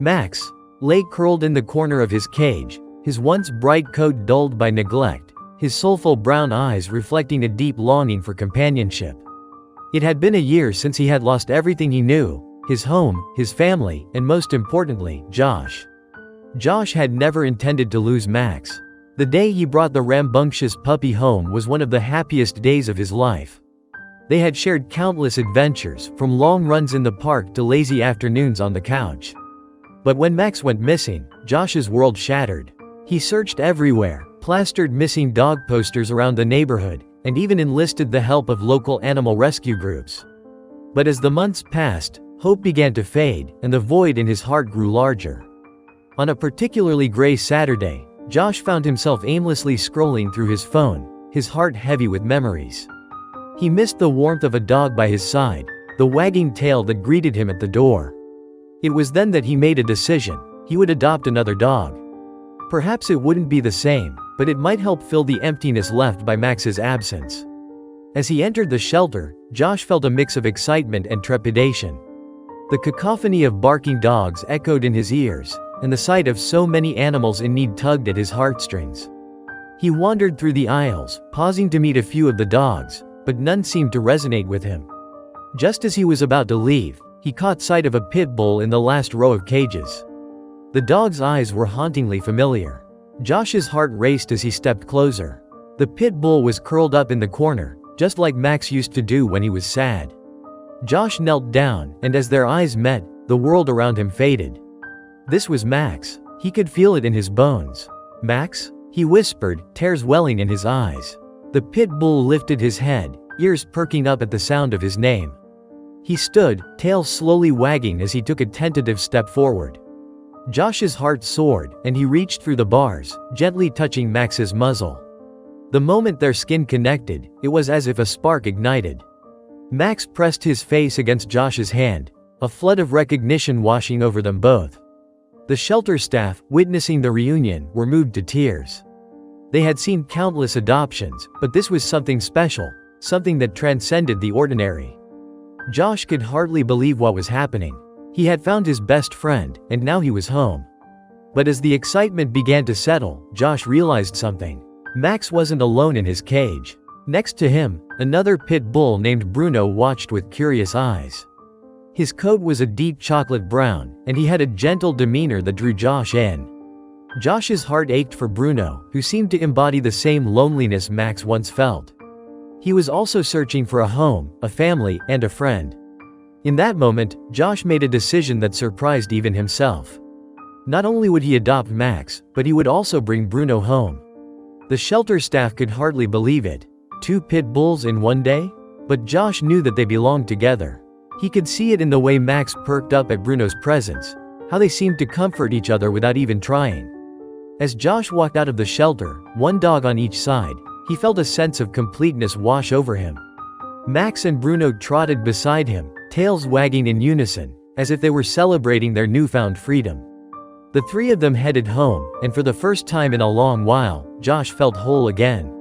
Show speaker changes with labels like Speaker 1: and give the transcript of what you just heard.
Speaker 1: Max lay curled in the corner of his cage, his once bright coat dulled by neglect, his soulful brown eyes reflecting a deep longing for companionship. It had been a year since he had lost everything he knew: his home, his family, and most importantly, Josh. Josh had never intended to lose Max. The day he brought the rambunctious puppy home was one of the happiest days of his life. They had shared countless adventures, from long runs in the park to lazy afternoons on the couch. But when Max went missing, Josh's world shattered. He searched everywhere, plastered missing dog posters around the neighborhood, and even enlisted the help of local animal rescue groups. But as the months passed, hope began to fade, and the void in his heart grew larger. On a particularly gray Saturday, Josh found himself aimlessly scrolling through his phone, his heart heavy with memories. He missed the warmth of a dog by his side, the wagging tail that greeted him at the door. It was then that he made a decision: he would adopt another dog. Perhaps it wouldn't be the same, but it might help fill the emptiness left by Max's absence. As he entered the shelter, Josh felt a mix of excitement and trepidation. The cacophony of barking dogs echoed in his ears, and the sight of so many animals in need tugged at his heartstrings. He wandered through the aisles, pausing to meet a few of the dogs, but none seemed to resonate with him. Just as he was about to leave, he caught sight of a pit bull in the last row of cages. The dog's eyes were hauntingly familiar. Josh's heart raced as he stepped closer. The pit bull was curled up in the corner, just like Max used to do when he was sad. Josh knelt down, and as their eyes met, the world around him faded. This was Max. He could feel it in his bones. "Max?" he whispered, tears welling in his eyes. The pit bull lifted his head, ears perking up at the sound of his name. He stood, tail slowly wagging as he took a tentative step forward. Josh's heart soared, and he reached through the bars, gently touching Max's muzzle. The moment their skin connected, it was as if a spark ignited. Max pressed his face against Josh's hand, a flood of recognition washing over them both. The shelter staff, witnessing the reunion, were moved to tears. They had seen countless adoptions, but this was something special, something that transcended the ordinary. Josh could hardly believe what was happening. He had found his best friend, and now he was home. But as the excitement began to settle, Josh realized something. Max wasn't alone in his cage. Next to him, another pit bull named Bruno watched with curious eyes. His coat was a deep chocolate brown, and he had a gentle demeanor that drew Josh in. Josh's heart ached for Bruno, who seemed to embody the same loneliness Max once felt. He was also searching for a home, a family, and a friend. In that moment, Josh made a decision that surprised even himself. Not only would he adopt Max, but he would also bring Bruno home. The shelter staff could hardly believe it. 2 pit bulls in one day? But Josh knew that they belonged together. He could see it in the way Max perked up at Bruno's presence, how they seemed to comfort each other without even trying. As Josh walked out of the shelter, one dog on each side, he felt a sense of completeness wash over him. Max and Bruno trotted beside him, tails wagging in unison, as if they were celebrating their newfound freedom. The 3 of them headed home, and for the first time in a long while, Josh felt whole again.